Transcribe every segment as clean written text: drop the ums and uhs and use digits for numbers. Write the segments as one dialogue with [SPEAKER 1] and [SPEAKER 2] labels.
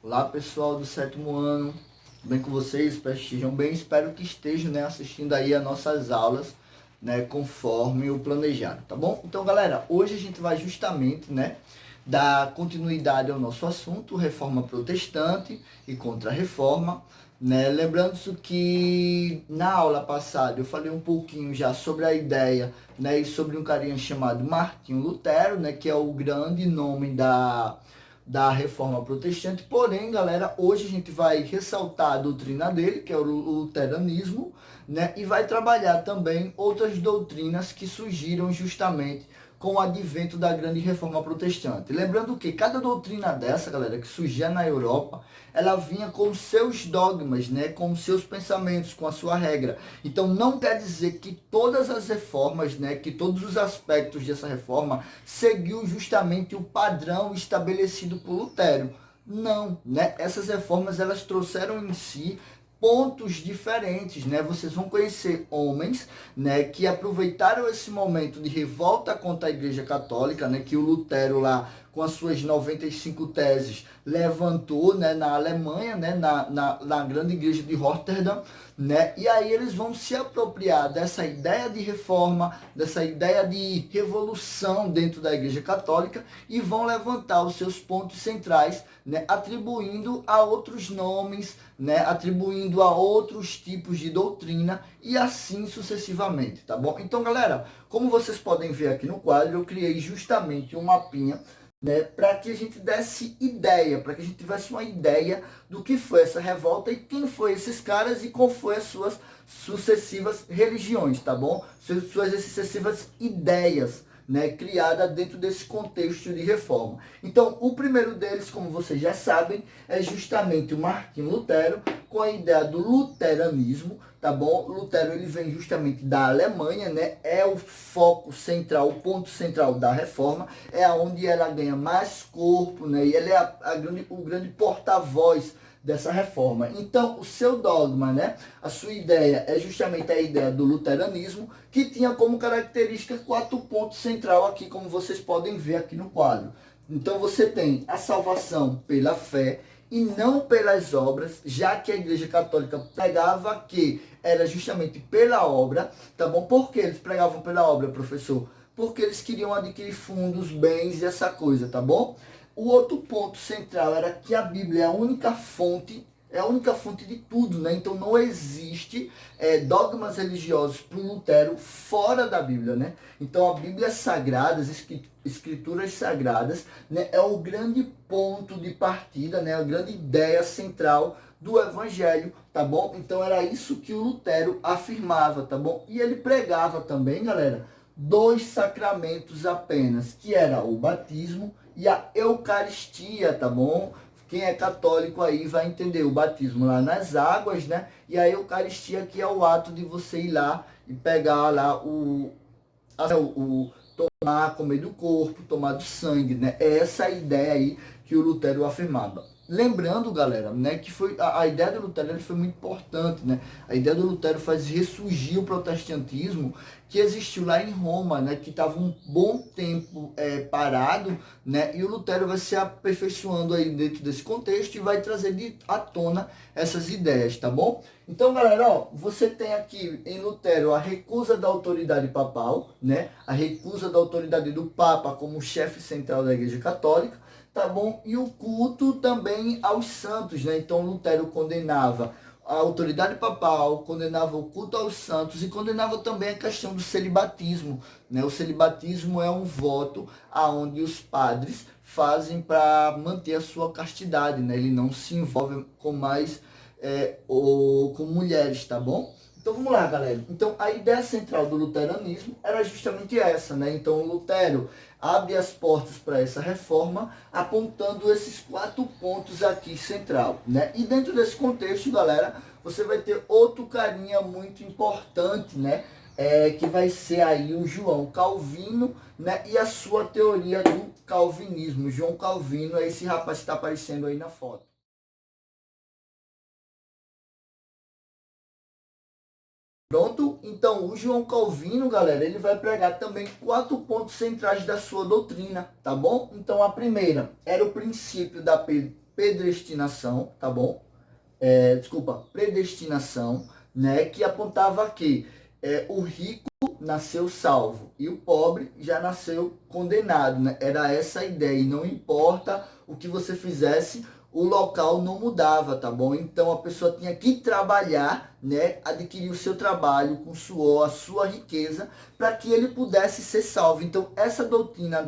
[SPEAKER 1] Olá pessoal do sétimo ano, tudo bem com vocês? Espero que estejam bem, espero que estejam, assistindo aí as nossas aulas, conforme o planejado, tá bom? Então galera, hoje a gente vai justamente, dar continuidade ao nosso assunto, reforma protestante e contra-reforma, Lembrando que na aula passada eu falei um pouquinho já sobre a ideia, e sobre um carinha chamado Martinho Lutero, que é o grande nome da reforma protestante. Porém, galera, hoje a gente vai ressaltar a doutrina dele, que é o luteranismo, e vai trabalhar também outras doutrinas que surgiram justamente com o advento da grande reforma protestante. Lembrando que cada doutrina dessa, galera, que surgia na Europa, ela vinha com seus dogmas, com seus pensamentos, com a sua regra. Então não quer dizer que todas as reformas, que todos os aspectos dessa reforma seguiu justamente o padrão estabelecido por Lutero. Não, Essas reformas elas trouxeram em si pontos diferentes, Vocês vão conhecer homens, que aproveitaram esse momento de revolta contra a Igreja Católica, que o Lutero lá com as suas 95 teses levantou, na Alemanha, na grande igreja de Rotterdam, E aí eles vão se apropriar dessa ideia de reforma, dessa ideia de revolução dentro da Igreja Católica e vão levantar os seus pontos centrais, atribuindo a outros nomes, atribuindo a outros tipos de doutrina e assim sucessivamente, tá bom? Então, galera, como vocês podem ver aqui no quadro, eu criei justamente um mapinha, para que a gente desse ideia, para que a gente tivesse uma ideia do que foi essa revolta e quem foi esses caras e qual foi as suas sucessivas religiões, tá bom? Suas sucessivas ideias, criada dentro desse contexto de reforma. Então, o primeiro deles, como vocês já sabem, é justamente o Martinho Lutero, com a ideia do luteranismo, tá bom? Lutero ele vem justamente da Alemanha, É o foco central, o ponto central da reforma, é aonde ela ganha mais corpo, E ele é o grande porta-voz dessa reforma. Então, o seu dogma, a sua ideia é justamente a ideia do luteranismo, que tinha como característica 4 pontos central aqui, como vocês podem ver aqui no quadro. Então, você tem a salvação pela fé e não pelas obras, já que a Igreja Católica pregava que era justamente pela obra, tá bom? Por que eles pregavam pela obra, professor? Porque eles queriam adquirir fundos, bens e essa coisa, tá bom? O outro ponto central era que a Bíblia é a única fonte de tudo, Então não existe dogmas religiosos para o Lutero fora da Bíblia, Então a Bíblia sagrada, as escrituras sagradas, é o grande ponto de partida, a grande ideia central do Evangelho, tá bom? Então era isso que o Lutero afirmava, tá bom? E ele pregava também, galera, 2 sacramentos apenas, que era o batismo e a Eucaristia, tá bom? Quem é católico aí vai entender o batismo lá nas águas, E a Eucaristia, que é o ato de você ir lá e pegar lá tomar, comer do corpo, tomar do sangue, É essa a ideia aí que o Lutero afirmava. Lembrando, galera, que foi a ideia do Lutero ele foi muito importante, A ideia do Lutero faz ressurgir o protestantismo que existiu lá em Roma, que estava um bom tempo parado, E o Lutero vai se aperfeiçoando aí dentro desse contexto e vai trazer à tona essas ideias, tá bom? Então, galera, ó, você tem aqui em Lutero a recusa da autoridade papal, A recusa da autoridade do Papa como chefe central da Igreja Católica, tá bom? E o culto também aos santos, Então Lutero condenava a autoridade papal, condenava o culto aos santos e condenava também a questão do celibatismo, O celibatismo é um voto aonde os padres fazem para manter a sua castidade, Ele não se envolve com mais ou com mulheres, tá bom? Então vamos lá, galera. Então a ideia central do luteranismo era justamente essa, Então o Lutero abre as portas para essa reforma, apontando esses 4 pontos aqui central, E dentro desse contexto, galera, você vai ter outro carinha muito importante, que vai ser aí o João Calvino, e a sua teoria do calvinismo. João Calvino é esse rapaz que está aparecendo aí na foto. Pronto? Então, o João Calvino, galera, ele vai pregar também 4 pontos centrais da sua doutrina, tá bom? Então, a primeira era o princípio da predestinação, tá bom? Predestinação, né? Que apontava que o rico nasceu salvo e o pobre já nasceu condenado, né? Era essa a ideia, e não importa o que você fizesse, o local não mudava, tá bom? Então a pessoa tinha que trabalhar, né? Adquirir o seu trabalho com suor, a sua riqueza, para que ele pudesse ser salvo. Então essa doutrina,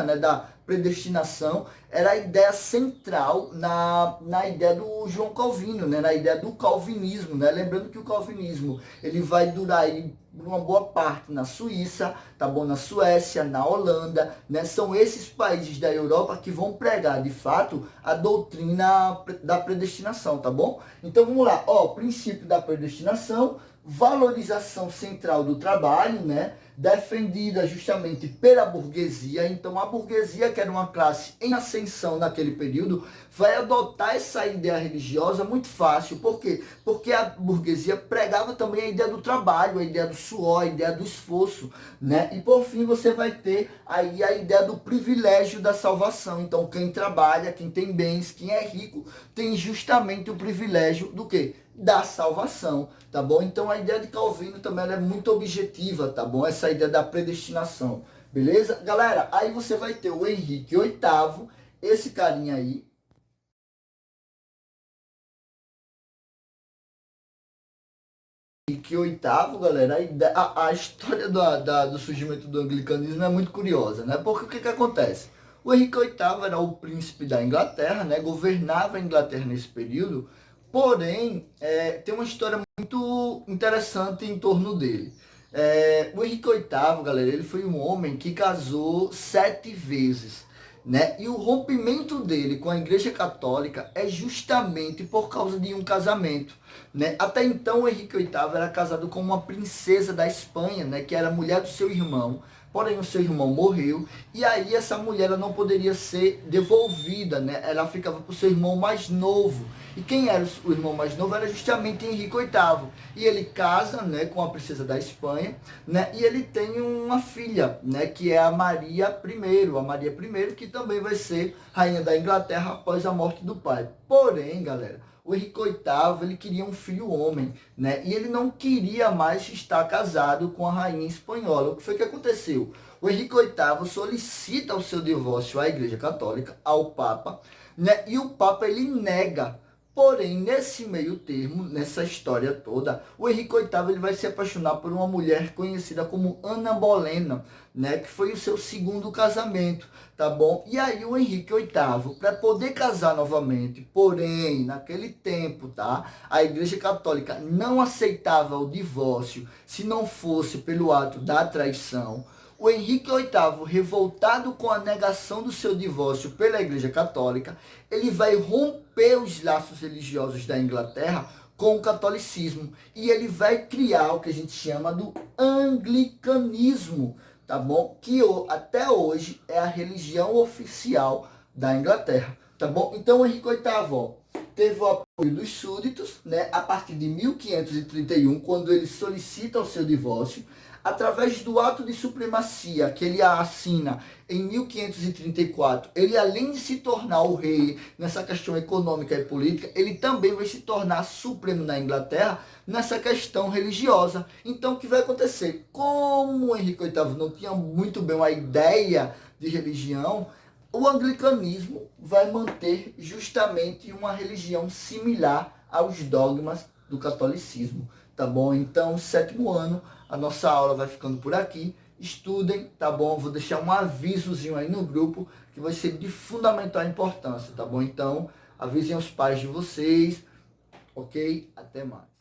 [SPEAKER 1] né, da predestinação era a ideia central na ideia do João Calvino, né? Na ideia do calvinismo, né? Lembrando que o calvinismo ele vai durar aí uma boa parte na Suíça, tá bom? Na Suécia, na Holanda, né? São esses países da Europa que vão pregar, de fato, a doutrina da predestinação, tá bom? Então vamos lá, ó, princípio da predestinação, valorização central do trabalho, né? Defendida justamente pela burguesia. Então a burguesia, que era uma classe em ascensão naquele período, vai adotar essa ideia religiosa muito fácil. Por quê? Porque a burguesia pregava também a ideia do trabalho, a ideia do suor, a ideia do esforço, né? E por fim você vai ter aí a ideia do privilégio da salvação. Então quem trabalha, quem tem bens, quem é rico, tem justamente o privilégio do quê? Da salvação, tá bom? Então a ideia de Calvino também é muito objetiva, tá bom? Essa ideia da predestinação, beleza? Galera, aí você vai ter o Henrique VIII, esse carinha aí. Henrique VIII, galera, a história do surgimento do anglicanismo é muito curiosa, né? Porque o que acontece? O Henrique VIII era o príncipe da Inglaterra, né? Governava a Inglaterra nesse período. Porém, tem uma história muito interessante em torno dele. O Henrique VIII, galera, ele foi um homem que casou 7 vezes, né? E o rompimento dele com a Igreja Católica é justamente por causa de um casamento, né? Até então, o Henrique VIII era casado com uma princesa da Espanha, né? Que era mulher do seu irmão. Porém, o seu irmão morreu e aí essa mulher ela não poderia ser devolvida, né? Ela ficava para o seu irmão mais novo. E quem era o irmão mais novo era justamente Henrique VIII. E ele casa, né, com a princesa da Espanha, né? E ele tem uma filha, né, que é a Maria I, a Maria I, que também vai ser rainha da Inglaterra após a morte do pai. Porém, galera, o Henrique VIII, ele queria um filho homem, né? E ele não queria mais estar casado com a rainha espanhola. O que foi que aconteceu? O Henrique VIII solicita o seu divórcio à Igreja Católica, ao Papa, né? E o Papa, ele nega. Porém, nesse meio termo, nessa história toda, o Henrique VIII ele vai se apaixonar por uma mulher conhecida como Ana Bolena, né, que foi o seu segundo casamento, tá bom? E aí o Henrique VIII, para poder casar novamente, porém, naquele tempo, tá, a Igreja Católica não aceitava o divórcio se não fosse pelo ato da traição. O Henrique VIII, revoltado com a negação do seu divórcio pela Igreja Católica, ele vai romper os laços religiosos da Inglaterra com o catolicismo. E ele vai criar o que a gente chama do anglicanismo, tá bom? Que até hoje é a religião oficial da Inglaterra, tá bom? Então o Henrique VIII, ó, teve o apoio dos súditos, né, a partir de 1531, quando ele solicita o seu divórcio, através do ato de supremacia que ele assina em 1534, ele além de se tornar o rei nessa questão econômica e política, ele também vai se tornar supremo na Inglaterra nessa questão religiosa. Então o que vai acontecer? Como o Henrique VIII não tinha muito bem uma ideia de religião, o anglicanismo vai manter justamente uma religião similar aos dogmas do catolicismo, tá bom? Então, 7º ano, a nossa aula vai ficando por aqui. Estudem, tá bom? Vou deixar um avisozinho aí no grupo que vai ser de fundamental importância, tá bom? Então, avisem os pais de vocês, ok? Até mais.